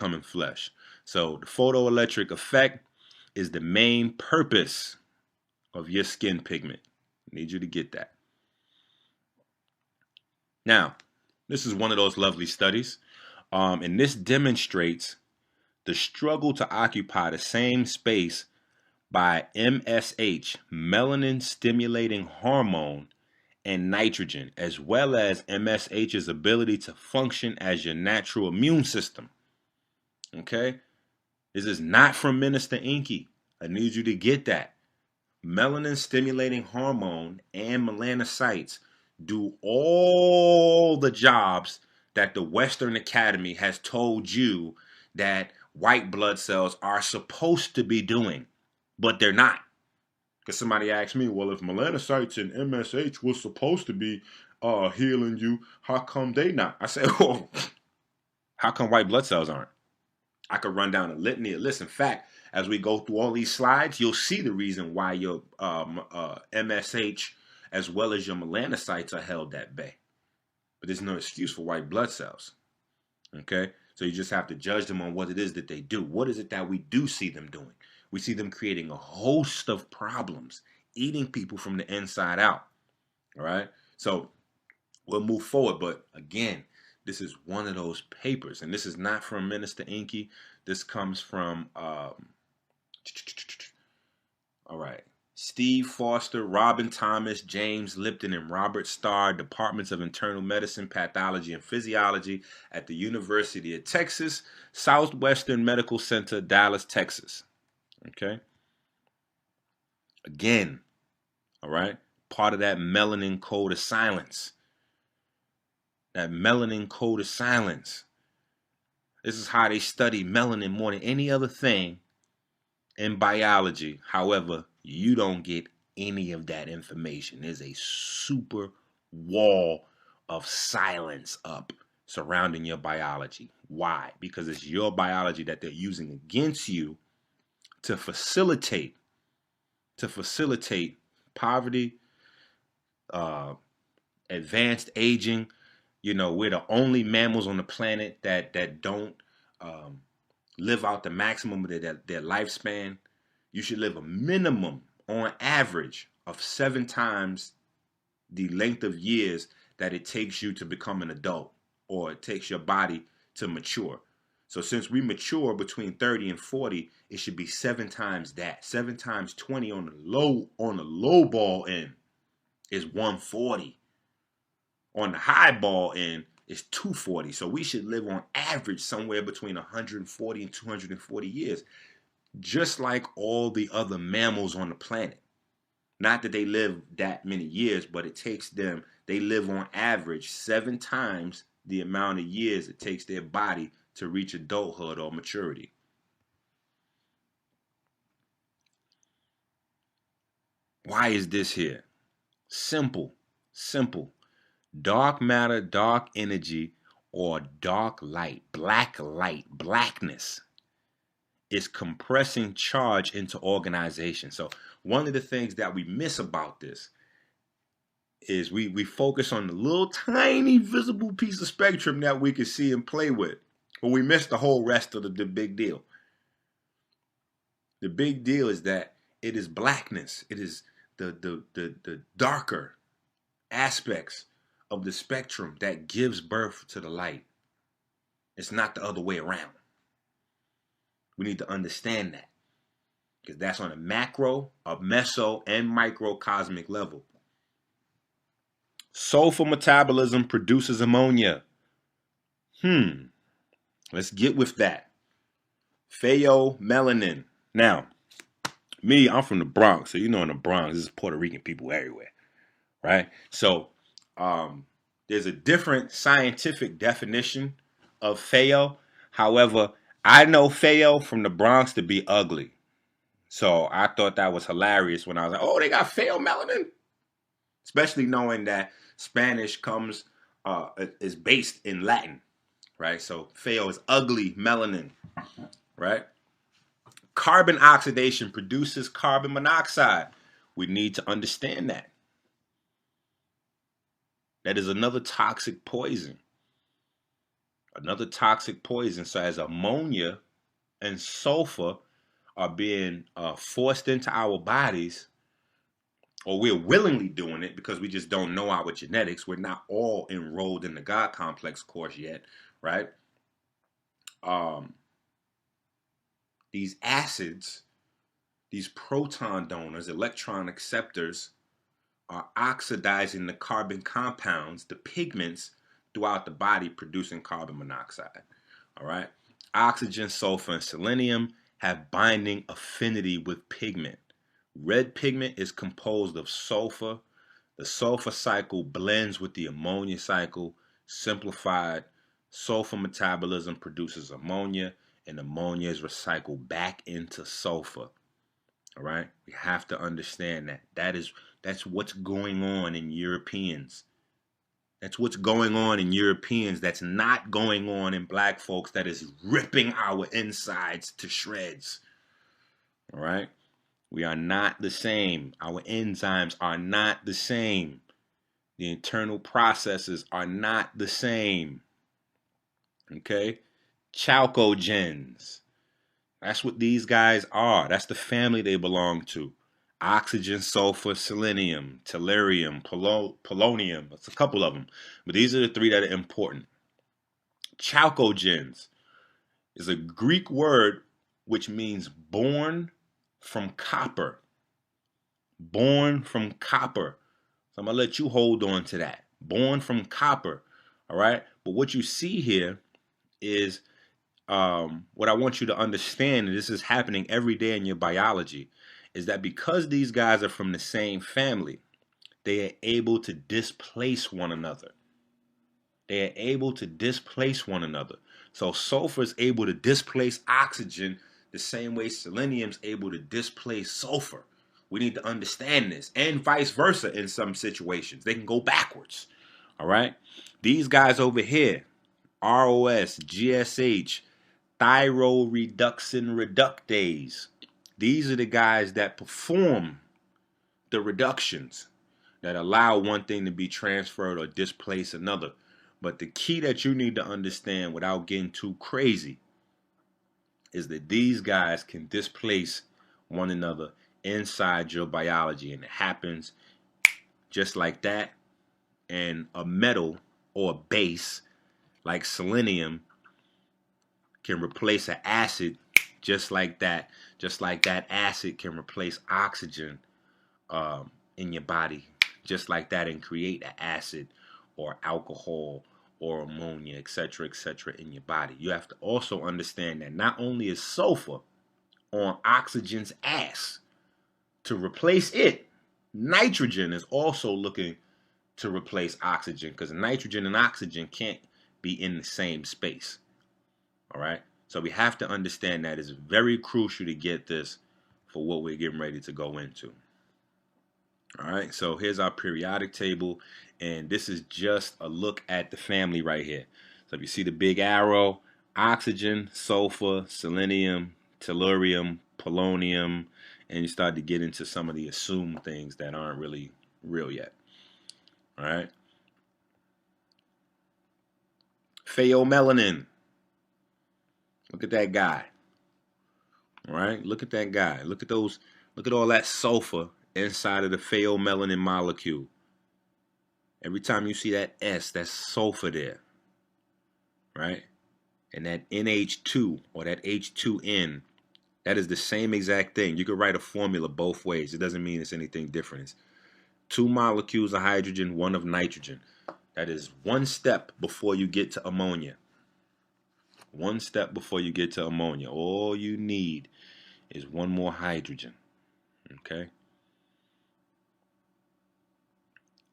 common flesh. So the photoelectric effect is the main purpose of your skin pigment. I need you to get that. Now, this is one of those lovely studies, and this demonstrates the struggle to occupy the same space by MSH, melanin stimulating hormone, and nitrogen, as well as MSH's ability to function as your natural immune system. Okay? This is not from Minister Enqi. I need you to get that. Melanin stimulating hormone and melanocytes do all the jobs that the Western Academy has told you that white blood cells are supposed to be doing, but they're not. Because somebody asked me, well, if melanocytes and MSH was supposed to be healing you, how come they not? I said, well, how come white blood cells aren't? I could run down a litany of lists. In fact, as we go through all these slides, you'll see the reason why your MSH as well as your melanocytes are held at bay. But there's no excuse for white blood cells. Okay? So you just have to judge them on what it is that they do. What is it that we do see them doing? We see them creating a host of problems, eating people from the inside out. All right? So we'll move forward. But again, this is one of those papers. And this is not from Minister Enqi. This comes from, all right, Steve Foster, Robin Thomas, James Lipton, and Robert Starr, Departments of Internal Medicine, Pathology, and Physiology at the University of Texas, Southwestern Medical Center, Dallas, Texas. Okay? Again, all right, part of that melanin code of silence. That melanin code of silence. This is how they study melanin more than any other thing in biology. However, you don't get any of that information. There's a super wall of silence up surrounding your biology. Why? Because it's your biology that they're using against you to facilitate poverty, advanced aging. You know, we're the only mammals on the planet that don't live out the maximum of their lifespan. You should live a minimum, on average, of 7 times the length of years that it takes you to become an adult, or it takes your body to mature. So since we mature between 30 and 40, it should be 7 times that. 7 times 20 on the low ball end is 140. On the high ball end is 240. So we should live on average somewhere between 140 and 240 years, just like all the other mammals on the planet. Not that they live that many years, but it takes them, they live on average 7 times the amount of years it takes their body to reach adulthood or maturity. Why is this here? Simple. Dark matter, dark energy, or dark light, blackness is compressing charge into organization. So one of the things that we miss about this is we focus on the little tiny visible piece of spectrum that we can see and play with, but we miss the whole rest of the big deal. The big deal is that it is blackness. It is the darker aspects of the spectrum that gives birth to the light. It's not the other way around. We need to understand that, because that's on a macro, a meso, and microcosmic level. Sulfur metabolism produces ammonia. Let's get with that. Pheomelanin. Now, I'm from the Bronx, so you know in the Bronx, there's Puerto Rican people everywhere, right? So there's a different scientific definition of pheo. However, I know pheo from the Bronx to be ugly. So I thought that was hilarious when I was like, oh, they got pheomelanin? Especially knowing that Spanish is based in Latin, right? So pheo is ugly melanin, right? Carbon oxidation produces carbon monoxide. We need to understand that. That is another toxic poison. Another toxic poison. So as ammonia and sulfur are being forced into our bodies, or we're willingly doing it because we just don't know our genetics. We're not all enrolled in the God complex course yet, right? Um, these acids, these proton donors, electron acceptors, are oxidizing the carbon compounds, the pigments throughout the body, producing carbon monoxide. All right. Oxygen, sulfur, and selenium have binding affinity with pigment. Red pigment is composed of sulfur. The sulfur cycle blends with the ammonia cycle. Simplified, sulfur metabolism produces ammonia, and ammonia is recycled back into sulfur. All right, we have to understand that. That's what's going on in Europeans. That's what's going on in Europeans. That's not going on in black folks. That is ripping our insides to shreds. All right, we are not the same. Our enzymes are not the same. The internal processes are not the same. Okay, chalcogens. That's what these guys are. That's the family they belong to. Oxygen, sulfur, selenium, tellurium, polonium. That's a couple of them. But these are the three that are important. Chalcogens is a Greek word which means born from copper. Born from copper. So I'm going to let you hold on to that. Born from copper. All right? But what you see here is what I want you to understand, and this is happening every day in your biology, is that because these guys are from the same family, they are able to displace one another. They are able to displace one another. So sulfur is able to displace oxygen the same way selenium is able to displace sulfur. We need to understand this, and vice versa in some situations. They can go backwards. All right? These guys over here, ROS, GSH, thyroreducin reductase. These are the guys that perform the reductions that allow one thing to be transferred or displace another. But the key that you need to understand without getting too crazy is that these guys can displace one another inside your biology, and it happens just like that. And a metal or a base like selenium can replace an acid just like that. Just like that acid can replace oxygen in your body, just like that, and create an acid or alcohol or ammonia, etc., etc., in your body. You have to also understand that not only is sulfur on oxygen's ass to replace it, nitrogen is also looking to replace oxygen, because nitrogen and oxygen can't be in the same space. All right. So we have to understand that it's very crucial to get this for what we're getting ready to go into. All right. So here's our periodic table, and this is just a look at the family right here. So if you see the big arrow, oxygen, sulfur, selenium, tellurium, polonium, and you start to get into some of the assumed things that aren't really real yet. All right. Pheomelanin. Look at that guy. All right, look at that guy. Look at those. Look at all that sulfur inside of the pheomelanin molecule. Every time you see that S, that's sulfur there, right? And that NH2 or that H2N, that is the same exact thing. You could write a formula both ways. It doesn't mean it's anything different. It's 2 molecules of hydrogen, 1 of nitrogen. That is 1 step before you get to ammonia. 1 step before you get to ammonia. All you need is 1 more hydrogen. Okay?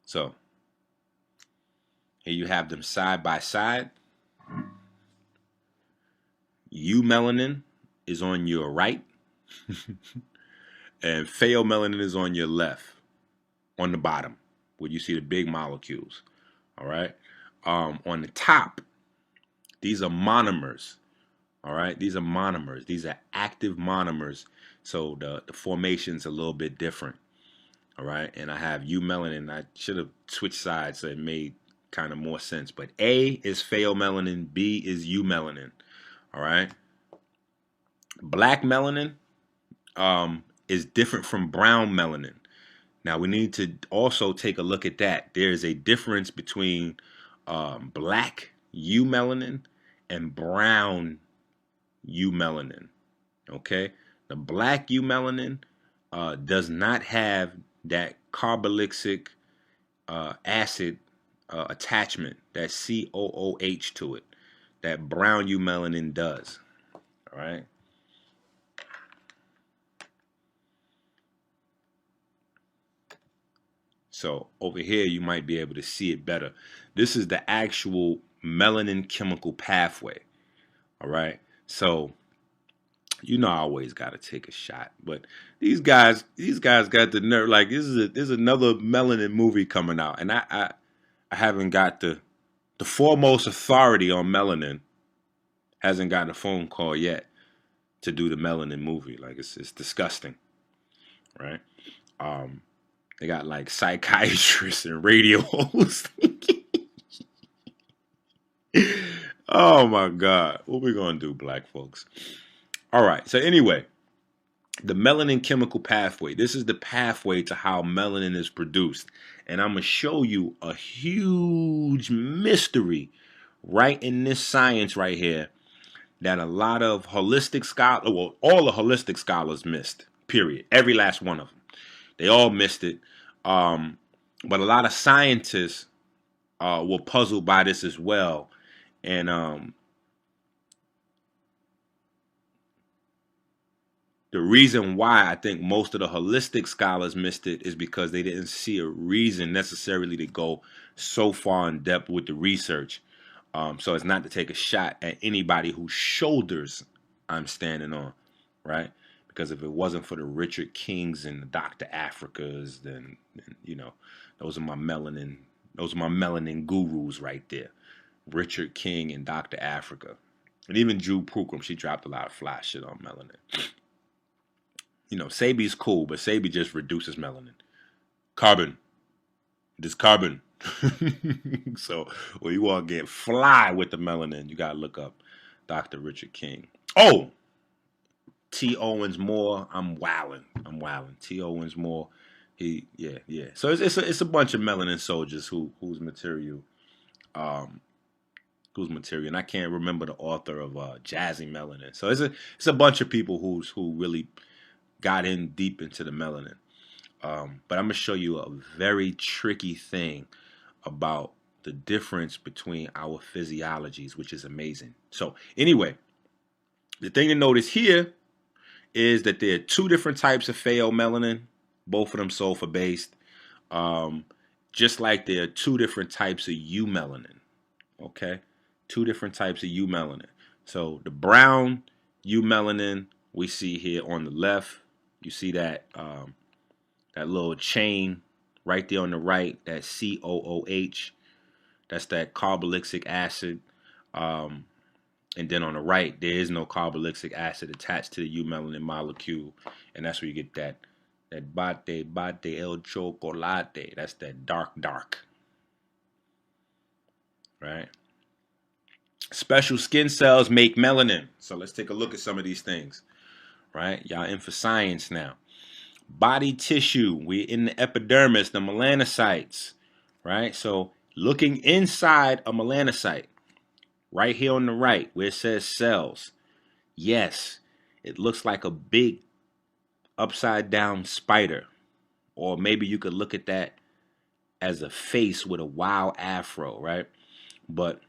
So, here you have them side by side. Eumelanin is on your right, and pheomelanin is on your left, on the bottom, where you see the big molecules. All right? On the top, these are monomers. All right? These are monomers. These are active monomers, so the formation's a little bit different. All right? And I have eumelanin. I should have switched sides so it made kind of more sense. But A is pheomelanin, B is eumelanin. All right. Black melanin is different from brown melanin. Now we need to also take a look at that. There is a difference between black eumelanin and brown eumelanin. Okay, the black eumelanin does not have that carboxylic acid attachment, that COOH to it, that brown eumelanin does. All right. So over here, you might be able to see it better. This is the actual melanin chemical pathway. All right. So, I always got to take a shot, but these guys got the nerve. Like this is another melanin movie coming out, and I haven't got the foremost authority on melanin hasn't gotten a phone call yet to do the melanin movie. Like it's disgusting, right? They got like psychiatrists and radio hosts. Oh my God. What we gonna do, black folks? All right. So anyway, the melanin chemical pathway. This is the pathway to how melanin is produced. And I'm gonna show you a huge mystery right in this science right here that a lot of holistic scholars, well, all the holistic scholars missed, period. Every last one of them. They all missed it. But a lot of scientists were puzzled by this as well. And the reason why I think most of the holistic scholars missed it is because they didn't see a reason necessarily to go so far in depth with the research. So it's not to take a shot at anybody whose shoulders I'm standing on, right? Because if it wasn't for the Richard Kings and the Dr. Africas, then those are my melanin gurus right there. Richard King and Dr. Africa. And even Drew Pookrum, she dropped a lot of fly shit on melanin. Sabi's cool, but Sabi just reduces melanin. Carbon. It is carbon. So when you want to get fly with the melanin, you got to look up Dr. Richard King. Oh! T. Owens Moore. I'm wilding. T. Owens Moore. Yeah. So it's a bunch of melanin soldiers whose material, and I can't remember the author of Jazzy Melanin. So it's a bunch of people who really got in deep into the melanin. But I'm gonna show you a very tricky thing about the difference between our physiologies, which is amazing. So anyway, the thing to notice here is that there are two different types of pheomelanin, both of them sulfur based. Just like there are two different types of eumelanin. Okay, two different types of eumelanin. So the brown eumelanin we see here on the left. You see that that little chain right there on the right, that COOH. That's that carboxylic acid. And then on the right, there is no carboxylic acid attached to the eumelanin molecule. And that's where you get that bate el chocolate. That's that dark. Right? Special skin cells make melanin. So let's take a look at some of these things. Right? Y'all in for science now. Body tissue. We're in the epidermis, the melanocytes. Right? So looking inside a melanocyte. Right here on the right, where it says cells. Yes, it looks like a big upside down spider. Or maybe you could look at that as a face with a wild afro, right? But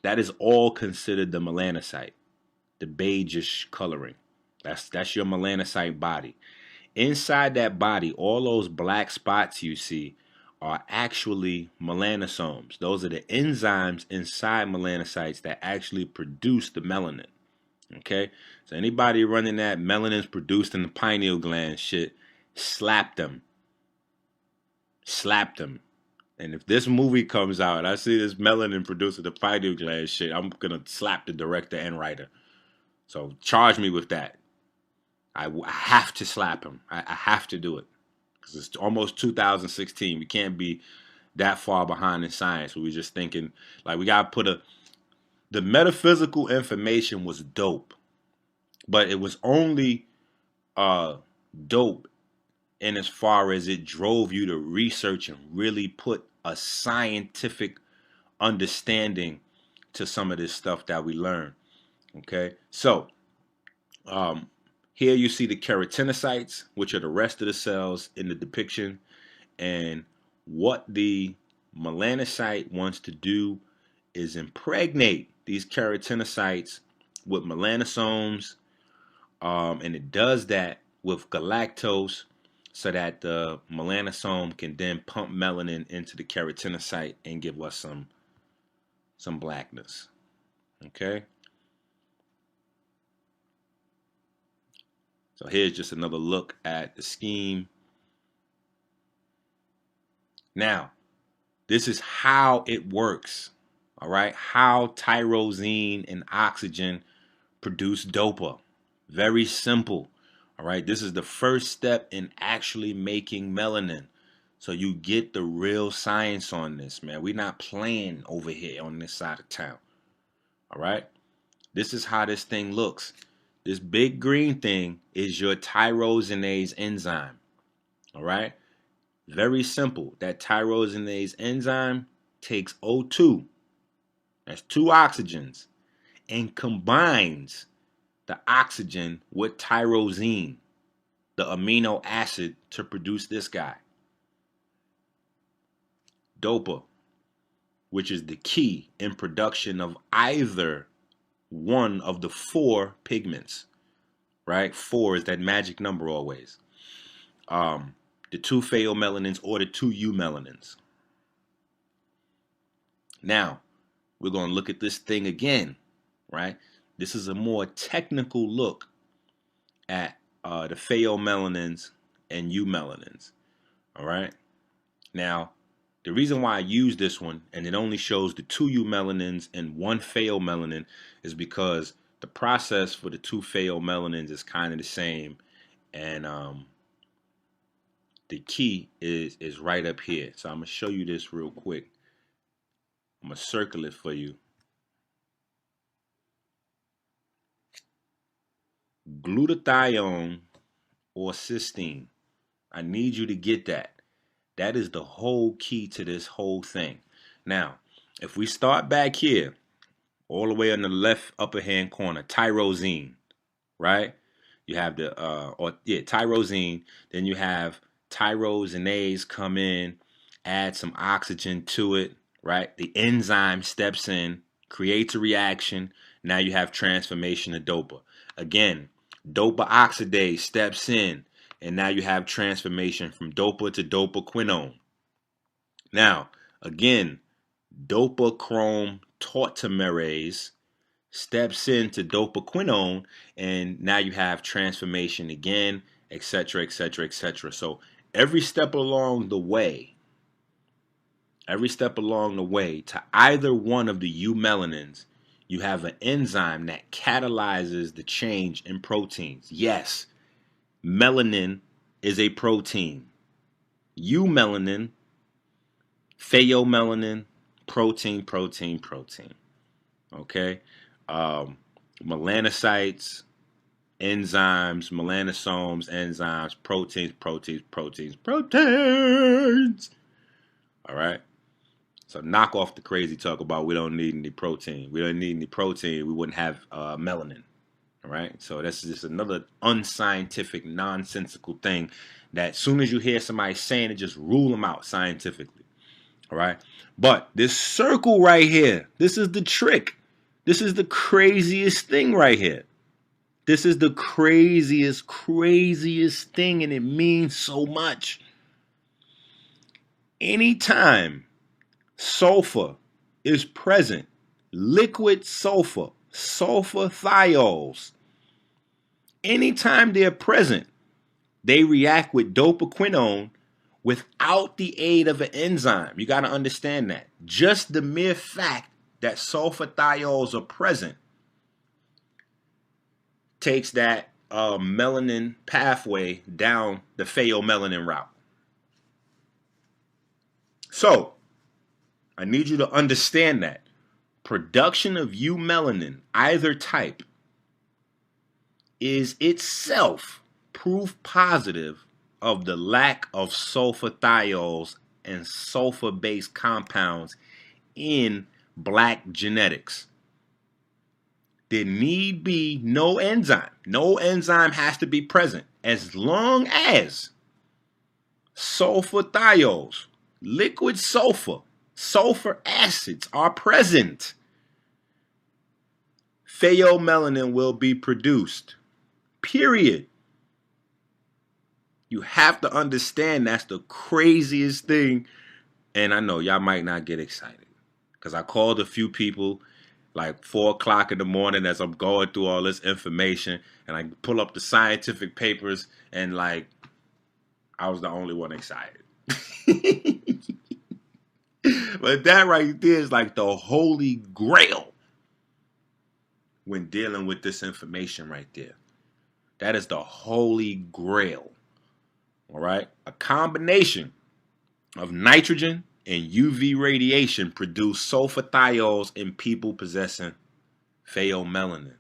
that is all considered the melanocyte, the beigeish coloring. That's your melanocyte body. Inside that body, all those black spots you see are actually melanosomes. Those are the enzymes inside melanocytes that actually produce the melanin. Okay? So anybody running that melanin's produced in the pineal gland shit, slap them. Slap them. And if this movie comes out and I see this melanin produced in the pineal gland shit, I'm going to slap the director and writer. So charge me with that. I have to slap him. I have to do it. Because it's almost 2016. We can't be that far behind in science. We were just thinking, like, we got to put the metaphysical information was dope, but it was only dope in as far as it drove you to research and really put a scientific understanding to some of this stuff that we learn. Okay, so here you see the keratinocytes, which are the rest of the cells in the depiction, and what the melanocyte wants to do is impregnate these keratinocytes with melanosomes, and it does that with galactose so that the melanosome can then pump melanin into the keratinocyte and give us some blackness. Okay, so here's just another look at the scheme. Now, this is how it works. All right, how tyrosine and oxygen produce dopa. Very simple. All right, this is the first step in actually making melanin. So you get the real science on this, man. We're not playing over here on this side of town. All right, this is how this thing looks. This big green thing is your tyrosinase enzyme. All right, very simple. That tyrosinase enzyme takes O2, that's 2 oxygens, and combines the oxygen with tyrosine, the amino acid, to produce this guy, dopa, which is the key in production of either one of the 4 pigments, right? 4 is that magic number always. The 2 pheomelanins or the 2 eumelanins. Now, we're going to look at this thing again, right? This is a more technical look at the pheomelanins and eumelanins, all right? Now, the reason why I use this one, and it only shows the 2 eumelanins and 1 pheomelanin, is because the process for the 2 pheomelanins is kind of the same, and the key is right up here. So I'm going to show you this real quick. I'm going to circle it for you. Glutathione or cysteine. I need you to get that. That is the whole key to this whole thing. Now, if we start back here, all the way on the left upper hand corner, tyrosine, right? You have the tyrosine. Then you have tyrosinase come in, add some oxygen to it, right? The enzyme steps in, creates a reaction. Now you have transformation of dopa. Again, dopa oxidase steps in, and now you have transformation from dopa to dopaquinone. Now, again, dopa-chrome tautomerase steps into dopaquinone, and now you have transformation again, etc., etc., etc. So every step along the way to either one of the eumelanins, you have an enzyme that catalyzes the change in proteins. Yes, melanin is a protein. Eumelanin, pheomelanin, protein. Okay? Melanocytes, enzymes, melanosomes, enzymes, proteins. All right? So knock off the crazy talk about we don't need any protein. We don't need any protein. We wouldn't have melanin. All right? So that's just another unscientific, nonsensical thing that as soon as you hear somebody saying it, just rule them out scientifically. All right? But this circle right here, this is the trick. This is the craziest thing right here. This is the craziest thing, and it means so much. Anytime sulfur is present, liquid sulfur, sulfur thiols, anytime they're present, they react with dopaquinone without the aid of an enzyme. You got to understand that. Just the mere fact that sulfur thiols are present takes that melanin pathway down the pheomelanin route. So, I need you to understand that production of eumelanin, either type, is itself proof positive of the lack of sulfathiols and sulfur-based compounds in black genetics. There need be no enzyme. No enzyme has to be present as long as sulfathiols, liquid sulfur, sulfur acids are present. Pheomelanin will be produced. Period. You have to understand that's the craziest thing. And I know y'all might not get excited because I called a few people like 4 o'clock in the morning as I'm going through all this information, and I pull up the scientific papers, and like I was the only one excited. But that right there is like the holy grail when dealing with this information right there. That is the holy grail. All right? A combination of nitrogen and UV radiation produce sulfathiols in people possessing pheomelanin.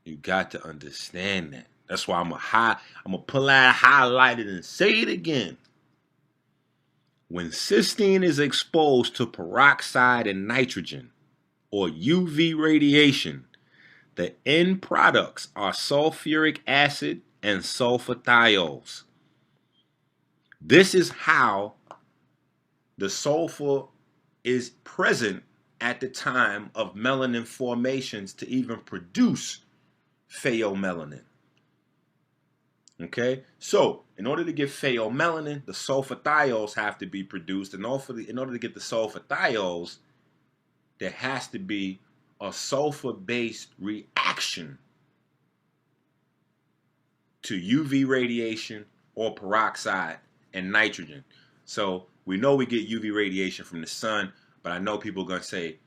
You got to understand that. That's why I'm gonna pull that highlighted and say it again. When cysteine is exposed to peroxide and nitrogen or UV radiation, the end products are sulfuric acid and sulfathiols. This is how the sulfur is present at the time of melanin formations to even produce pheomelanin. Okay, so in order to get pheomelanin, the sulfathiols have to be produced. And in order to get the sulfathiols, there has to be a sulfur-based reaction to UV radiation or peroxide and nitrogen. So we know we get UV radiation from the sun, but I know people are going to say,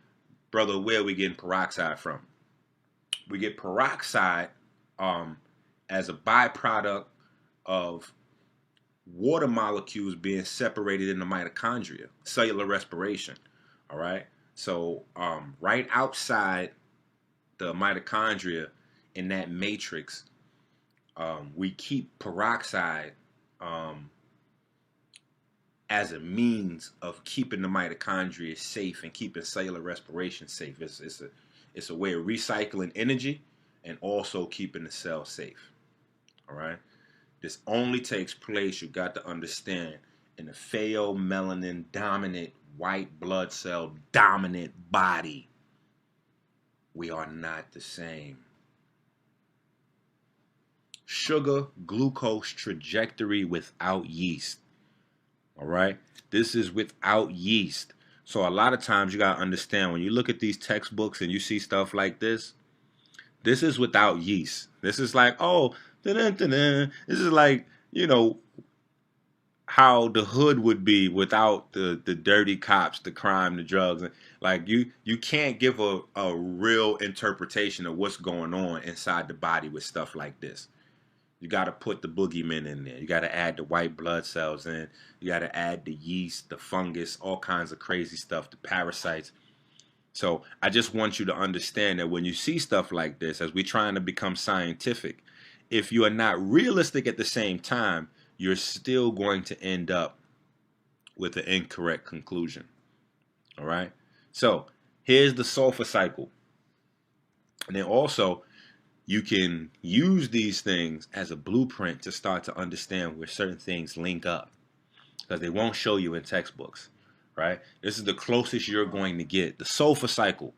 brother, where are we getting peroxide from? We get peroxide as a byproduct of water molecules being separated in the mitochondria, cellular respiration. All right. So right outside the mitochondria in that matrix, we keep peroxide as a means of keeping the mitochondria safe and keeping cellular respiration safe. It's a way of recycling energy and also keeping the cell safe. All right. This only takes place, you got to understand, in a pheomelanin dominant, white blood cell dominant body. We are not the same. Sugar glucose trajectory without yeast. All right. This is without yeast. So a lot of times you got to understand when you look at these textbooks and you see stuff like this is without yeast. This is like, oh, this is like, you know, how the hood would be without the dirty cops, the crime, the drugs. Like you can't give a real interpretation of what's going on inside the body with stuff like this. You got to put the boogeymen in there. You got to add the white blood cells in. You got to add the yeast, the fungus, all kinds of crazy stuff, the parasites. So I just want you to understand that when you see stuff like this, as we're trying to become scientific, if you are not realistic at the same time, you're still going to end up with an incorrect conclusion. All right. So here's the sulfur cycle. And then also, you can use these things as a blueprint to start to understand where certain things link up, because they won't show you in textbooks, right? This is the closest you're going to get. The sulfur cycle.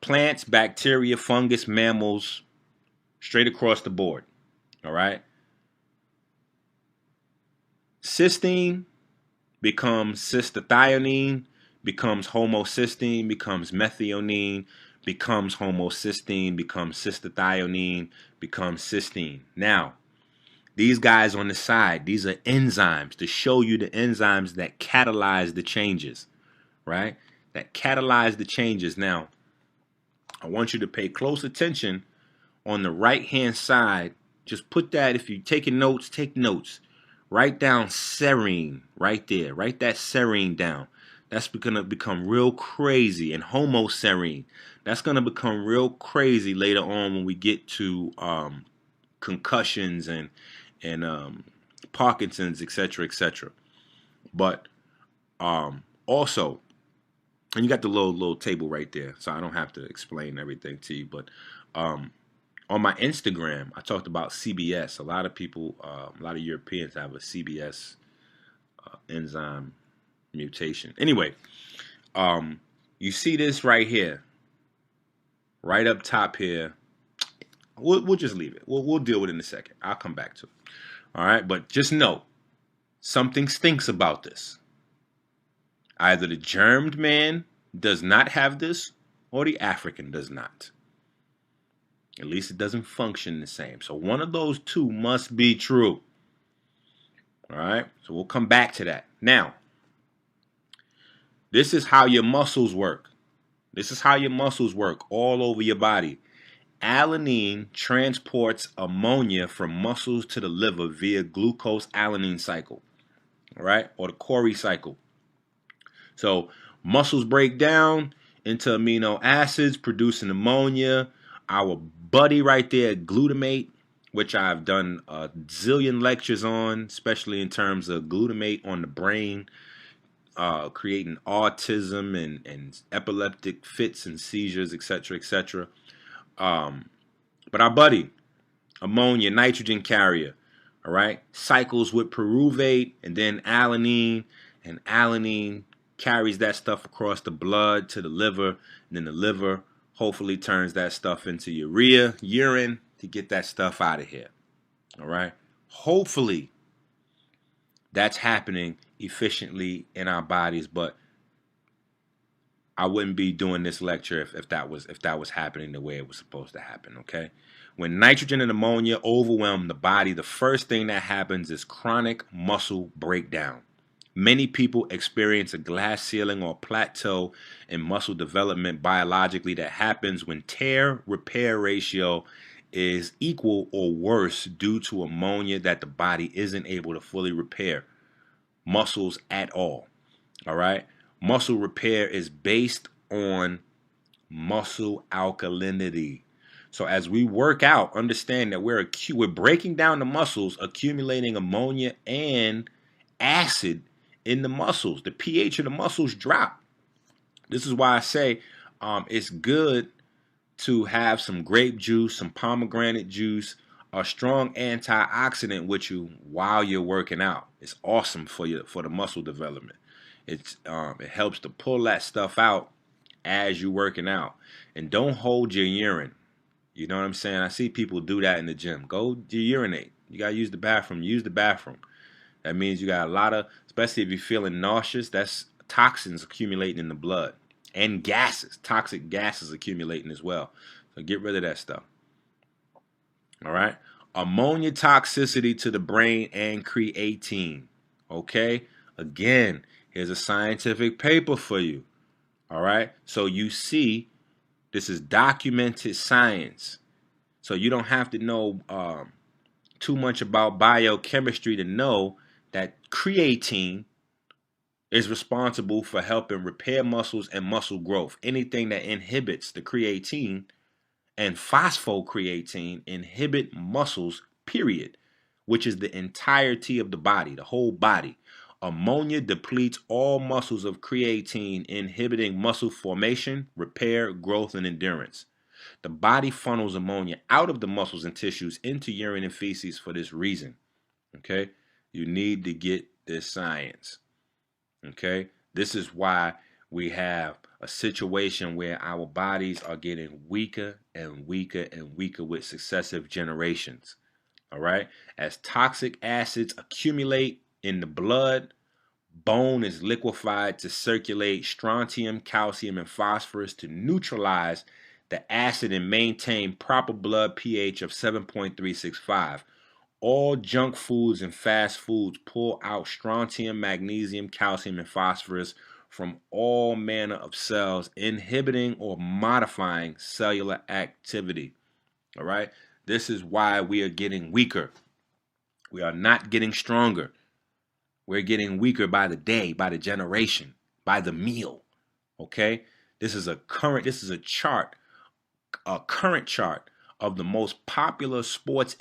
Plants, bacteria, fungus, mammals, straight across the board, all right? Cysteine becomes cystathionine, becomes homocysteine, becomes methionine, becomes homocysteine, becomes cystathionine, becomes cysteine. Now, these guys on the side, these are enzymes to show you the enzymes that catalyze the changes, right? That catalyze the changes. Now, I want you to pay close attention on the right-hand side. Just put that, if you're taking notes, take notes. Write down serine right there. Write that serine down. That's going to become real crazy. And homoserine, that's going to become real crazy later on when we get to concussions and Parkinson's, etc., etc. But also, and you got the little table right there, so I don't have to explain everything to you. But on my Instagram, I talked about CBS. A lot of people, a lot of Europeans have a CBS enzyme mutation. Anyway, you see this right here, right up top here. We'll just leave it. We'll deal with it in a second. I'll come back to it. All right, but just know something stinks about this. Either the germed man does not have this, or the African does not. At least it doesn't function the same. So one of those two must be true. All right, so we'll come back to that. Now, this is how your muscles work. This is how your muscles work all over your body. Alanine transports ammonia from muscles to the liver via glucose-alanine cycle, all right, or the Cori cycle. So muscles break down into amino acids, producing ammonia. Our buddy right there, glutamate, which I've done a zillion lectures on, especially in terms of glutamate on the brain, creating autism and epileptic fits and seizures, etc., etc. But our buddy, ammonia, nitrogen carrier, all right, cycles with pyruvate and then alanine, and alanine carries that stuff across the blood to the liver, and then the liver hopefully turns that stuff into urea, urine, to get that stuff out of here. All right, hopefully that's happening efficiently in our bodies, but I wouldn't be doing this lecture if that was happening the way it was supposed to happen, okay? When nitrogen and ammonia overwhelm the body, the first thing that happens is chronic muscle breakdown. Many people experience a glass ceiling or plateau in muscle development biologically that happens when tear-repair ratio is equal or worse due to ammonia that the body isn't able to fully repair muscles at all. All right? Muscle repair is based on muscle alkalinity. So as we work out, understand that we're breaking down the muscles, accumulating ammonia and acid in the muscles. The pH of the muscles drop. This is why I say it's good to have some grape juice, some pomegranate juice, a strong antioxidant with you while you're working out. It's awesome for the muscle development. It helps to pull that stuff out as you're working out. And don't hold your urine. You know what I'm saying? I see people do that in the gym. Go urinate. You got to use the bathroom. Use the bathroom. That means you got a lot of, especially if you're feeling nauseous, that's toxins accumulating in the blood. And gases, toxic gases accumulating as well. So get rid of that stuff. All right? Ammonia toxicity to the brain and creatine. Okay? Again, here's a scientific paper for you. All right? So you see, this is documented science. So you don't have to know too much about biochemistry to know that creatine is responsible for helping repair muscles and muscle growth. Anything that inhibits the creatine and phosphocreatine inhibit muscles, period, which is the entirety of the body, the whole body. Ammonia depletes all muscles of creatine, inhibiting muscle formation, repair, growth, and endurance. The body funnels ammonia out of the muscles and tissues into urine and feces for this reason. Okay? You need to get this science. Okay? This is why we have a situation where our bodies are getting weaker and weaker and weaker with successive generations. All right? As toxic acids accumulate in the blood, bone is liquefied to circulate strontium, calcium, and phosphorus to neutralize the acid and maintain proper blood pH of 7.365. All junk foods and fast foods pull out strontium, magnesium, calcium, and phosphorus from all manner of cells, inhibiting or modifying cellular activity. All right? This is why we are getting weaker. We are not getting stronger. We're getting weaker by the day, by the generation, by the meal. Okay, this is a current chart, a current chart of the most popular sports